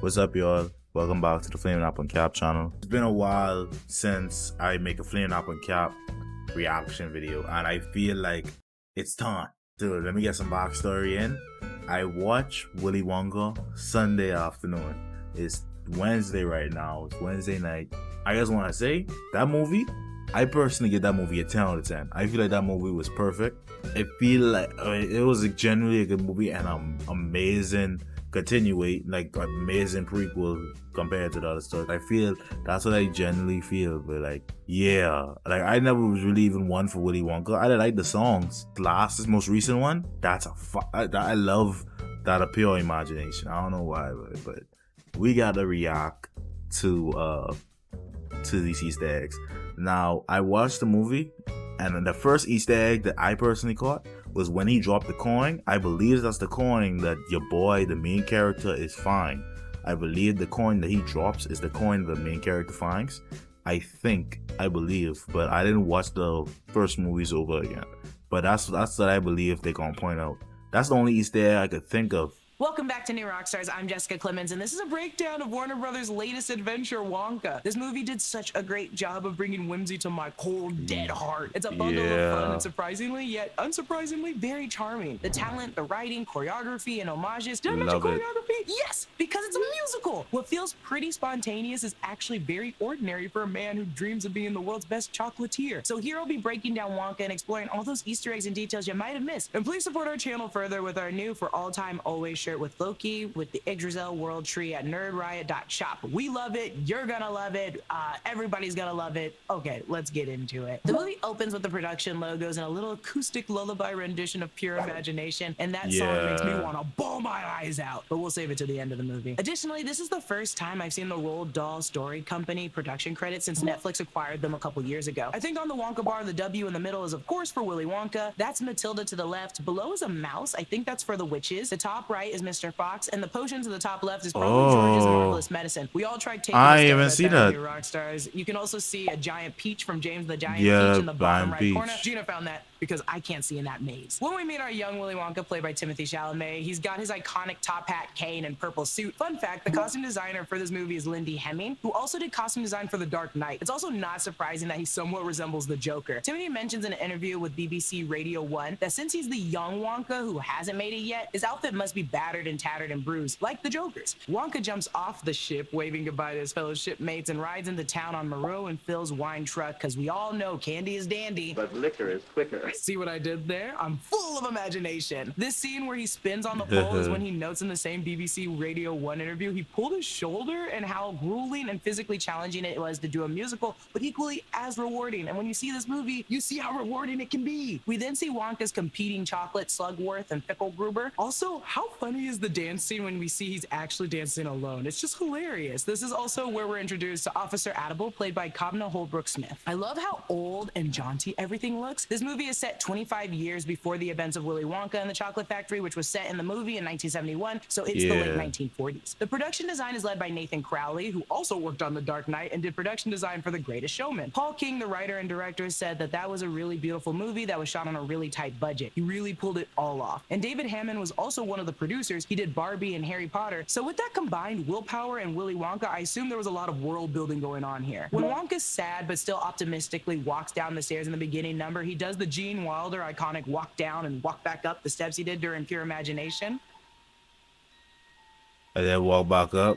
What's up, y'all? Welcome back to the Flaming Up on Cap channel. It's been a while since I make a Flaming Up on Cap reaction video, and I feel like it's time. Dude, let me get some backstory in. I watch Willy Wonka Sunday afternoon. It's Wednesday right now. It's Wednesday night. I just want to say, that movie, I personally give that movie a 10 out of 10. I feel like that movie was perfect. I feel like it was generally a good movie and amazing amazing prequel compared to the other stuff. I feel that's what I generally feel, but I never was really even one for Willy Wonka. I like the songs. This most recent one, I love that, a pure imagination. I don't know why, but we gotta react to these Easter eggs. Now, I watched the movie, and the first Easter egg that I personally caught was when he dropped the coin. I believe that's the coin that your boy, the main character, is fine. I believe the coin that he drops is the coin the main character finds. I believe, but I didn't watch the first movies over again. But that's what I believe they're gonna point out. That's the only Easter egg I could think of. Welcome back to New Rockstars. I'm Jessica Clemens, and this is a breakdown of Warner Brothers' latest adventure, Wonka. This movie did such a great job of bringing whimsy to my cold, dead heart. It's a bundle of fun and surprisingly, yet unsurprisingly, very charming. The talent, the writing, choreography, and homages. Did I mention choreography? Yes, because it's a musical. What feels pretty spontaneous is actually very ordinary for a man who dreams of being the world's best chocolatier. So here I'll be breaking down Wonka and exploring all those Easter eggs and details you might have missed. And please support our channel further with our new for all time always shirt with Loki with the Yggdrasil World Tree at nerdriot.shop. We love it. You're gonna love it. Everybody's gonna love it. Okay, let's get into it. The movie opens with the production logos and a little acoustic lullaby rendition of Pure Imagination, and that song makes me want to bawl my eyes out, but we'll save it to the end of the movie. Additionally, this is the first time I've seen the Roald Dahl Story Company production credits since Netflix acquired them a couple years ago. I think on the Wonka bar, the W in the middle is of course for Willy Wonka. That's Matilda to the left. Below is a mouse. I think that's for the witches. The top right is Mr. Fox, and the potion to the top left is probably George's Marvelous Medicine. We all tried taking I haven't seen that. Rock stars. You can also see a giant peach from James the Giant Peach in the bottom right corner. Gina found that because I can't see in that maze. When we meet our young Willy Wonka, played by Timothée Chalamet, he's got his iconic top hat, cane, and purple suit. Fun fact, the costume designer for this movie is Lindy Hemming, who also did costume design for The Dark Knight. It's also not surprising that he somewhat resembles the Joker. Timothy mentions in an interview with BBC Radio 1 that since he's the young Wonka who hasn't made it yet, his outfit must be battered and tattered and bruised, like the Joker's. Wonka jumps off the ship, waving goodbye to his fellow shipmates, and rides into town on Moreau and Phil's wine truck, because we all know candy is dandy, but liquor is quicker. See what I did there? I'm full of imagination. This scene where he spins on the pole is when he notes in the same BBC Radio 1 interview he pulled his shoulder and how grueling and physically challenging it was to do a musical, but equally as rewarding. And when you see this movie, you see how rewarding it can be. We then see Wonka's competing chocolate, Slugworth, and Fickelgruber. Also, how funny is the dance scene when we see he's actually dancing alone? It's just hilarious. This is also where we're introduced to Officer Adable, played by Kobna Holbrook-Smith. I love how old and jaunty everything looks. This movie is set 25 years before the events of Willy Wonka and the Chocolate Factory, which was set in the movie in 1971, so it's the late 1940s. The production design is led by Nathan Crowley, who also worked on The Dark Knight and did production design for The Greatest Showman. Paul King, the writer and director, said that was a really beautiful movie that was shot on a really tight budget. He really pulled it all off. And David Hammond was also one of the producers. He did Barbie and Harry Potter. So with that combined willpower and Willy Wonka, I assume there was a lot of world building going on here. When Wonka's sad but still optimistically walks down the stairs in the beginning number, he does the Gene Wilder iconic walk down and walk back up the steps he did during Pure Imagination. And then walk back up.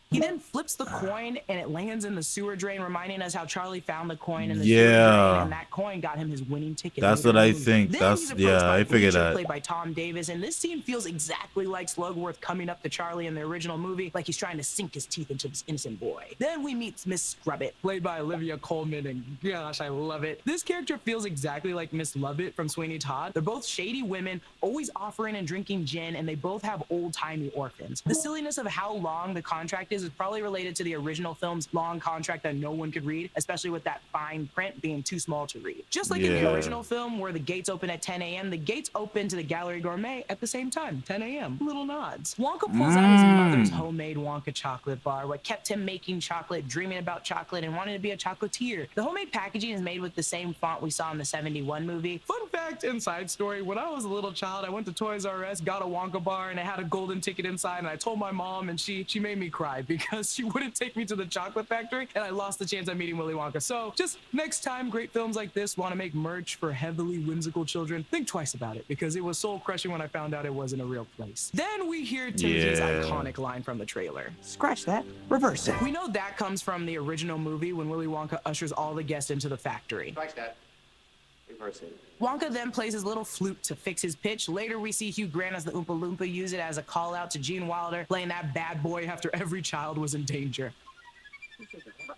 He then flips the coin and it lands in the sewer drain, reminding us how Charlie found the coin in the sewer drain, and that coin got him his winning ticket. That's what I think. I figured that. Played by Tom Davis, and this scene feels exactly like Slugworth coming up to Charlie in the original movie, like he's trying to sink his teeth into this innocent boy. Then we meet Miss Scrubbit, played by Olivia Colman, and gosh, I love it. This character feels exactly like Miss Lovett from Sweeney Todd. They're both shady women, always offering and drinking gin, and they both have old-timey orphans. The silliness of how long the contract is is probably related to the original film's long contract that no one could read, especially with that fine print being too small to read. Just like in the original film where the gates open at 10 a.m., the gates open to the Gallery Gourmet at the same time, 10 a.m. Little nods. Wonka pulls out his mother's homemade Wonka chocolate bar, what kept him making chocolate, dreaming about chocolate, and wanting to be a chocolatier. The homemade packaging is made with the same font we saw in the 71 movie. Fun fact, inside story, when I was a little child, I went to Toys R Us, got a Wonka bar, and it had a golden ticket inside, and I told my mom, and she made me cry because she wouldn't take me to the chocolate factory, and I lost the chance at meeting Willy Wonka. So just next time great films like this want to make merch for heavily whimsical children, think twice about it, because it was soul crushing when I found out it wasn't a real place. Then we hear Timothy's iconic line from the trailer. Scratch that, reverse it. We know that comes from the original movie when Willy Wonka ushers all the guests into the factory. Scratch that, reverse it. Wonka then plays his little flute to fix his pitch. Later, we see Hugh Grant as the Oompa Loompa use it as a call out to Gene Wilder, playing that bad boy after every child was in danger.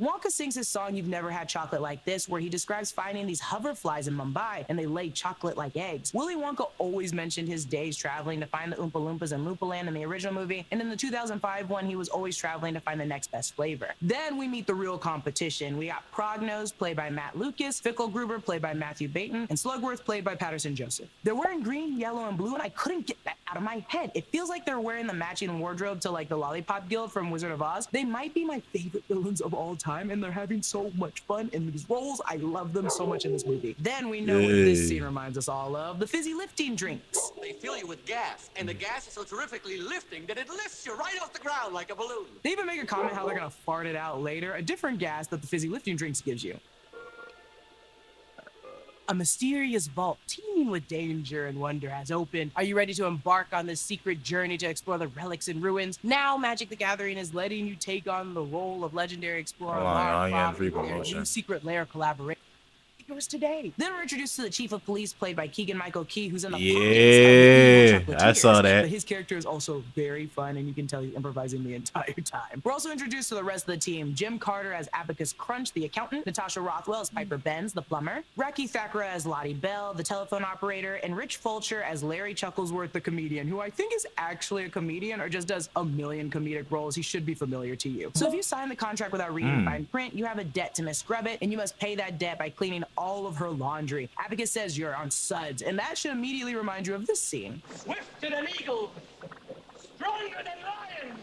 Wonka sings his song You've Never Had Chocolate Like This, where he describes finding these hoverflies in Mumbai and they lay chocolate like eggs. Willy Wonka always mentioned his days traveling to find the Oompa Loompas in Loopaland in the original movie, and in the 2005 one, he was always traveling to find the next best flavor. Then we meet the real competition. We got Prognose, played by Matt Lucas, Fickelgruber, played by Matthew Baton, and Slugworth, played by Patterson Joseph. They're wearing green, yellow, and blue, and I couldn't get that out of my head. It feels like they're wearing the matching wardrobe to like the Lollipop Guild from Wizard of Oz. They might be my favorite villains of all time, and they're having so much fun in these roles. I love them so much in this movie. Then we know what this scene reminds us all of, the fizzy lifting drinks. They fill you with gas, and the gas is so terrifically lifting that it lifts you right off the ground like a balloon. They even make a comment how they're gonna fart it out later, a different gas that the fizzy lifting drinks gives you. A mysterious vault teeming with danger and wonder has opened. Are you ready to embark on this secret journey to explore the relics and ruins? Now, Magic the Gathering is letting you take on the role of legendary explorer Lara Croft in their new secret lair collaboration. Yours today. Then we're introduced to the chief of police, played by Keegan-Michael Key, who's in the I saw that. But his character is also very fun, and you can tell he's improvising the entire time. We're also introduced to the rest of the team: Jim Carter as Abacus Crunch, the accountant; Natasha Rothwell as Piper Benz, the plumber; Raki Thakra as Lottie Bell, the telephone operator; and Rich Fulcher as Larry Chucklesworth, the comedian, who I think is actually a comedian or just does a million comedic roles. He should be familiar to you. So if you sign the contract without reading fine print, you have a debt to Miss Scrubbit, and you must pay that debt by cleaning all of her laundry. Abacus says you're on suds, and that should immediately remind you of this scene. Swifter than eagle, stronger than lion.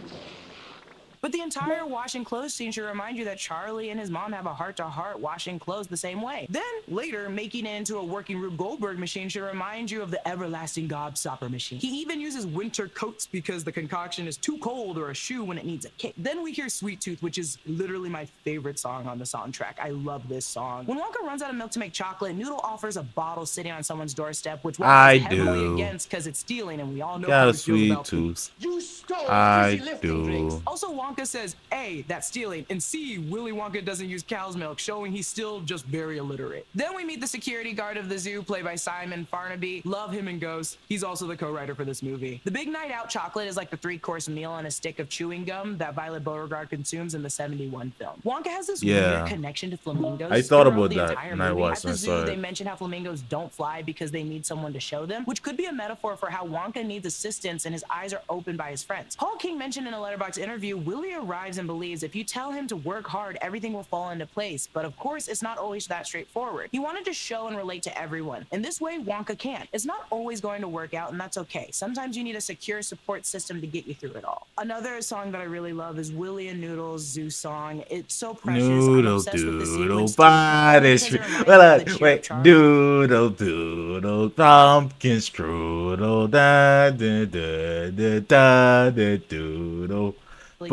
But the entire washing clothes scene should remind you that Charlie and his mom have a heart-to-heart washing clothes the same way. Then, later, making it into a working Rube Goldberg machine should remind you of the everlasting gobstopper machine. He even uses winter coats because the concoction is too cold, or a shoe when it needs a kick. Then we hear Sweet Tooth, which is literally my favorite song on the soundtrack. I love this song. When Wonka runs out of milk to make chocolate, Noodle offers a bottle sitting on someone's doorstep, which Wonka is heavily against because it's stealing, and we all know how he feels about Tooth. You stole the fizzy lifting drinks. Also, Wonka says, A, that's stealing, and C, Willy Wonka doesn't use cow's milk, showing he's still just very illiterate. Then we meet the security guard of the zoo, played by Simon Farnaby. Love him in Ghost. He's also the co-writer for this movie. The Big Night Out chocolate is like the 3-course meal and a stick of chewing gum that Violet Beauregard consumes in the 71 film. Wonka has this weird connection to flamingos. I thought about that when I watched At the zoo, they mention how flamingos don't fly because they need someone to show them, which could be a metaphor for how Wonka needs assistance and his eyes are opened by his friends. Paul King mentioned in a Letterboxd interview, Willy arrives and believes if you tell him to work hard, everything will fall into place. But of course, it's not always that straightforward. He wanted to show and relate to everyone. In this way, Wonka can. It's not always going to work out, and that's okay. Sometimes you need a secure support system to get you through it all. Another song that I really love is Willy and Noodle's zoo song. It's so precious. Noodle, doodle, body. Well, wait. Doodle, doodle, pumpkin strudel, da da da da da da doodle. But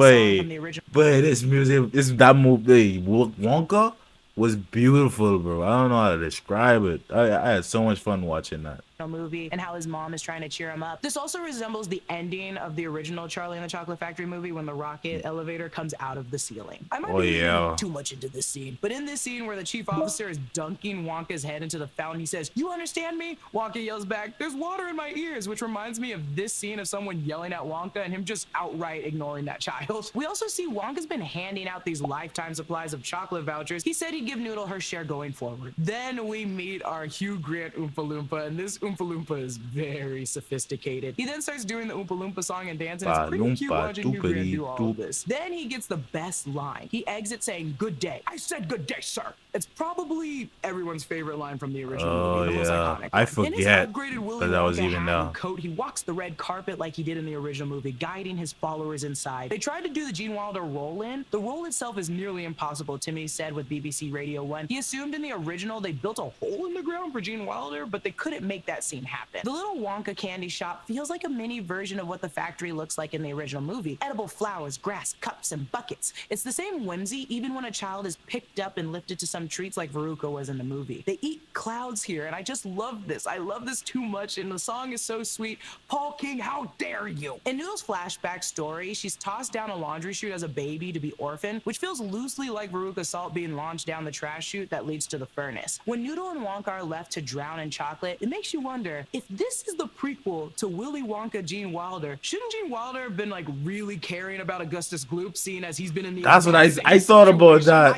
this music, that movie, Wonka, was beautiful, bro. I don't know how to describe it. I had so much fun watching that movie, and how his mom is trying to cheer him up. This also resembles the ending of the original Charlie and the Chocolate Factory movie when the rocket elevator comes out of the ceiling. I might be reading too much into this scene, but in this scene where the chief officer is dunking Wonka's head into the fountain, he says, "You understand me?" Wonka yells back, "There's water in my ears," which reminds me of this scene of someone yelling at Wonka and him just outright ignoring that child. We also see Wonka's been handing out these lifetime supplies of chocolate vouchers. He said he'd give Noodle her share going forward. Then we meet our Hugh Grant Oompa Loompa, and this Oompa Loompa is very sophisticated. He then starts doing the Oompa Loompa song and dance, and it's pretty cute watching Hugh Grant do all of this. Then he gets the best line. He exits saying, "Good day." I said, "Good day, sir." It's probably everyone's favorite line from the original movie, the most iconic. I forget in his upgraded Willy that was Wonka even hat there. and coat, he walks the red carpet like he did in the original movie, guiding his followers inside. They tried to do the Gene Wilder roll-in. The role itself is nearly impossible, Timmy said with BBC Radio 1. He assumed in the original they built a hole in the ground for Gene Wilder, but they couldn't make that scene happen. The little Wonka candy shop feels like a mini version of what the factory looks like in the original movie. Edible flowers, grass, cups, and buckets. It's the same whimsy even when a child is picked up and lifted to some treats like Veruca was in the movie. They eat clouds here, and I just love this. I love this too much, and the song is so sweet. Paul King, how dare you? In Noodle's flashback story, she's tossed down a laundry chute as a baby to be orphaned, which feels loosely like Veruca Salt being launched down the trash chute that leads to the furnace. When Noodle and Wonka are left to drown in chocolate, it makes you wonder, if this is the prequel to Willy Wonka Gene Wilder, shouldn't Gene Wilder have been like really caring about Augustus Gloop, seeing as he's been in the— That's what I thought about that.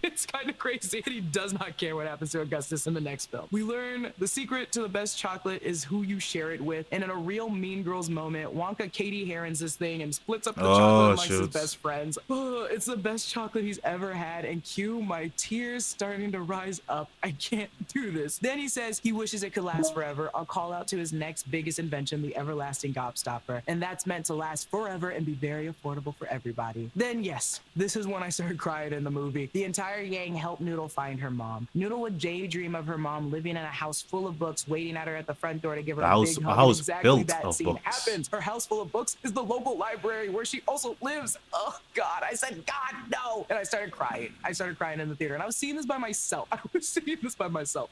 It's kind of crazy that he does not care what happens to Augustus in the next film. We learn the secret to the best chocolate is who you share it with, and in a real Mean Girls moment, Wonka Katie Herons this thing and splits up the chocolate amongst his best friends. It's the best chocolate he's ever had, and cue my tears starting to rise up. I can't do this. Then he says he wishes it could last forever. I'll call out to his next biggest invention, the everlasting gobstopper, and that's meant to last forever and be very affordable for everybody. Then yes, this is when I started crying in the movie. The entire gang helped Noodle find her mom. Noodle would daydream of her mom living in a house full of books, waiting at her at the front door to give her a big hug. Exactly that scene happens. Her house full of books is the local library where she also lives. Oh God, I said, God, no. And I started crying. I started crying in the theater, and I was seeing this by myself.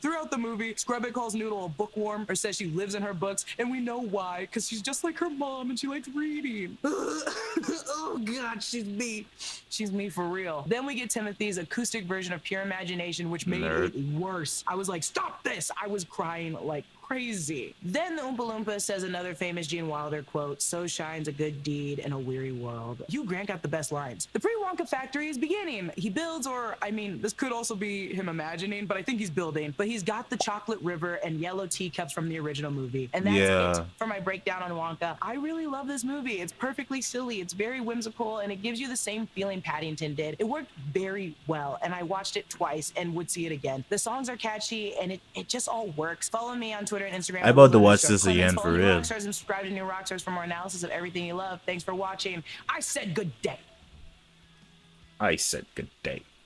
Throughout the movie, Scrubbit calls Noodle a bookworm, or says she lives in her books, and we know why, because she's just like her mom and she likes reading. Oh God, she's me. She's me for real. Then we get Timothy's acoustic version of Pure Imagination, which made it worse. I was like, stop this. I was crying like crazy. Then the Oompa Loompa says another famous Gene Wilder quote, "So shines a good deed in a weary world." Hugh Grant got the best lines. The pre-Wonka factory is beginning. He builds, or I mean, this could also be him imagining, but I think he's building. But he's got the chocolate river and yellow teacups from the original movie. And that's it for my breakdown on Wonka. I really love this movie. It's perfectly silly. It's very whimsical, and it gives you the same feeling Paddington did. It worked very well, and I watched it twice and would see it again. The songs are catchy, and it just all works. Follow me on Twitter and Instagram. I about to watch this again for real. Rockstars, and subscribe to New Rockstars for more analysis of everything you love. Thanks for watching. I said good day. I said good day.